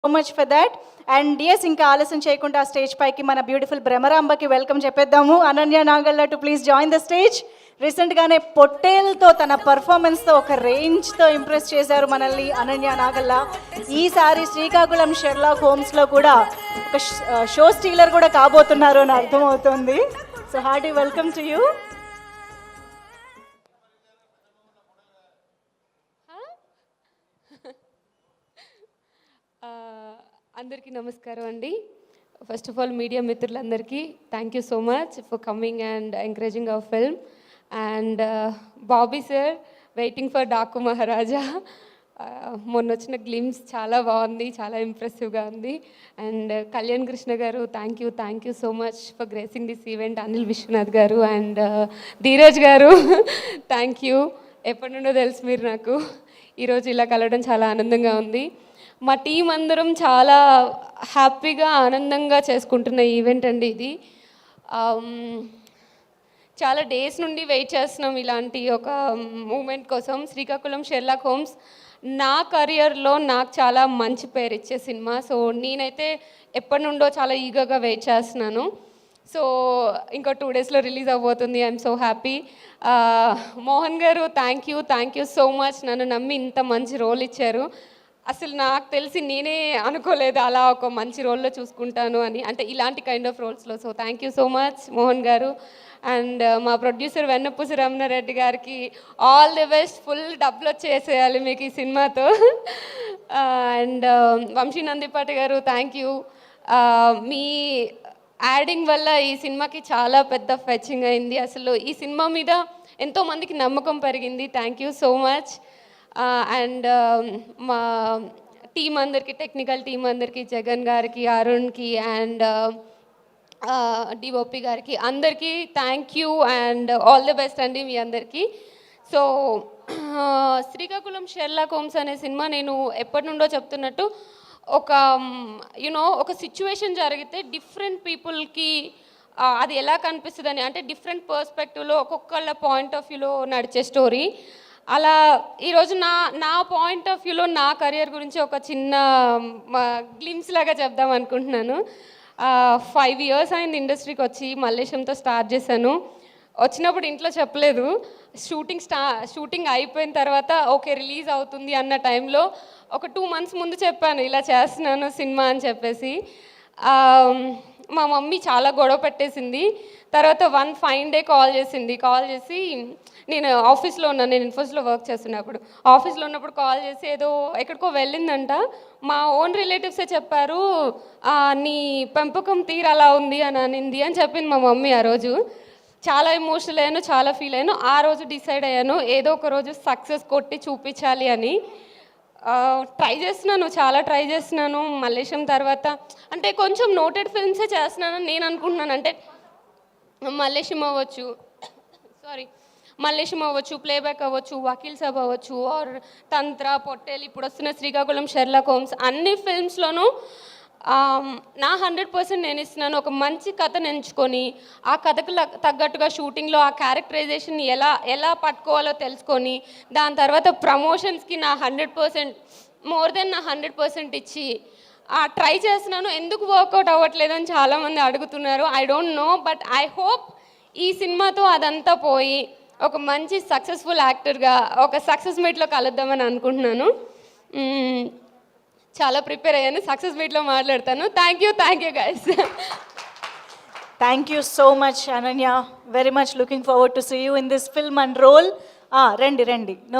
So much for that. And yes, ఇంకా ఆలస్యం చేయకుండా స్టేజ్ పైకి మన బ్యూటిఫుల్ భ్రమరాంబకి వెల్కమ్ చెప్పేద్దాము. Ananya Nagalla to please join the stage. రీసెంట్గానే పొట్టేల్తో తన పర్ఫార్మెన్స్తో ఒక రేంజ్తో ఇంప్రెస్ చేశారు మనల్ని అనన్య నాగల్లా. ఈసారి శ్రీకాకుళం షెర్లాక్ హోమ్స్లో కూడా ఒక షో స్టీలర్ కూడా కాబోతున్నారు అని అర్థమవుతుంది. So hearty welcome to you. అందరికీ నమస్కారం అండి. ఫస్ట్ ఆఫ్ ఆల్ మీడియా మిత్రులందరికీ thank you so much for coming and encouraging our film. And Bobby sir, waiting for Daaku Maharaja. మొన్న వచ్చిన గ్లిమ్స్ చాలా బాగుంది, చాలా ఇంప్రెసివ్గా ఉంది. And Kalyan Krishna garu, thank you so much for gracing this event. Anil Vishwanath garu and Dheeraj గారు థ్యాంక్ యూ. ఎప్పటి నుండో తెలుసు మీరు నాకు. ఈరోజు ఇలా కలవడం చాలా ఆనందంగా ఉంది. మా టీం అందరం చాలా హ్యాపీగా ఆనందంగా చేసుకుంటున్న ఈవెంట్ అండి ఇది. చాలా డేస్ నుండి వెయిట్ చేస్తున్నాం ఇలాంటి ఒక మూమెంట్ కోసం. శ్రీకాకుళం షెర్లాక్ హోమ్స్ నా కెరియర్లో నాకు చాలా మంచి పేరు ఇచ్చే సినిమా. సో నేనైతే ఎప్పటి నుండో చాలా ఈగర్గా వెయిట్ చేస్తున్నాను. సో ఇంకో 2 డేస్లో రిలీజ్ అవ్వబోతుంది. I'm so happy. మోహన్ గారు, థ్యాంక్ యూ సో మచ్. నన్ను నమ్మి ఇంత మంచి రోల్ ఇచ్చారు. అసలు నాకు తెలిసి నేనే అనుకోలేదు అలా ఒక మంచి రోల్లో చూసుకుంటాను అని, అంటే ఇలాంటి కైండ్ ఆఫ్ రోల్స్లో. So thank you so much Mohan garu. And మా ప్రొడ్యూసర్ వెన్నపూసి రమణారెడ్డి గారికి ఆల్ ది బెస్ట్. ఫుల్ డబ్బులు వచ్చేసేయాలి మీకు ఈ సినిమాతో. అండ్ వంశీ నందిపాటి గారు, థ్యాంక్ యూ. మీ యాడింగ్ వల్ల ఈ సినిమాకి చాలా పెద్ద ఫెచింగ్ అయింది. అసలు ఈ సినిమా మీద ఎంతోమందికి నమ్మకం పెరిగింది. Thank you so much. And మా టీం అందరికీ, టెక్నికల్ టీం అందరికీ, జగన్ గారికి, అరుణ్కి అండ్ డిఓపి గారికి అందరికీ thank you and all the best అండి మీ అందరికీ. సో శ్రీకాకుళం షెర్లాక్ హోమ్స్ అనే సినిమా నేను ఎప్పటి నుండో చెప్తున్నట్టు ఒక సిచ్యువేషన్ జరిగితే డిఫరెంట్ పీపుల్కి అది ఎలా కనిపిస్తుందని, అంటే డిఫరెంట్ పర్స్పెక్టివ్లో ఒక్కొక్కళ్ళ పాయింట్ ఆఫ్ వ్యూలో నడిచే స్టోరీ. అలా ఈరోజు నా పాయింట్ ఆఫ్ వ్యూలో నా కెరియర్ గురించి ఒక చిన్న గ్లిమ్స్ లాగా చెప్దాం అనుకుంటున్నాను. 5 years అయింది ఇండస్ట్రీకి వచ్చి. మల్లేశంతో స్టార్ట్ చేశాను. వచ్చినప్పుడు ఇంట్లో చెప్పలేదు. షూటింగ్ అయిపోయిన తర్వాత ఓకే రిలీజ్ అవుతుంది అన్న టైంలో ఒక 2 months ముందు చెప్పాను ఇలా చేస్తున్నాను సినిమా అని చెప్పేసి. మా మమ్మీ చాలా గొడవ పెట్టేసింది. తర్వాత వన్ ఫైన్ డే కాల్ చేసి నేను ఆఫీస్లో ఉన్నాను, నేను ఇన్ఫోస్లో వర్క్ చేస్తున్నప్పుడు ఆఫీస్లో ఉన్నప్పుడు కాల్ చేసి ఏదో ఎక్కడికో వెళ్ళిందంట. మా ఓన్ రిలేటివ్సే చెప్పారు, నీ పెంపకం తీరు అలా ఉంది అని అనింది అని చెప్పింది మా మమ్మీ. ఆ రోజు చాలా ఎమోషనల్ అయ్యాను, చాలా ఫీల్ అయ్యాను. ఆ రోజు డిసైడ్ అయ్యాను ఏదో ఒక రోజు సక్సెస్ కొట్టి చూపించాలి అని. చాలా ట్రై చేస్తున్నాను. మల్లేశం తర్వాత అంటే కొంచెం నోటెడ్ ఫిల్మ్సే చేస్తున్నానని నేను అనుకుంటున్నాను. అంటే మల్లేశం అవ్వచ్చు, ప్లేబ్యాక్ అవ్వచ్చు, వకీల్ సాబ్ అవ్వచ్చు, ఆర్ తంత్ర, పొట్టేలు, ఇప్పుడు వస్తున్న శ్రీకాకుళం షెర్లాక్ హోమ్స్, అన్ని ఫిల్మ్స్లోనూ నా 100% నేను ఇస్తున్నాను. ఒక మంచి కథను ఎంచుకొని ఆ కథకు తగ్గట్టుగా షూటింగ్లో ఆ క్యారెక్టరైజేషన్ ఎలా పట్టుకోవాలో తెలుసుకొని దాని తర్వాత ప్రమోషన్స్కి నా 100% మోర్ దెన్ నా 100% ఇచ్చి ట్రై చేస్తున్నాను. ఎందుకు వర్కౌట్ అవ్వట్లేదని చాలామంది అడుగుతున్నారు. I don't know, but I hope ఈ సినిమాతో అదంతా పోయి ఒక మంచి సక్సెస్ఫుల్ యాక్టర్గా ఒక సక్సెస్ మీట్లో కలుద్దామని అనుకుంటున్నాను. చాలా ప్రిపేర్ అయ్యాను, సక్సెస్ మీట్లో మాట్లాడతాను. Thank you guys. Thank you so much Ananya. Very much looking forward to see you in this film and role. రండి.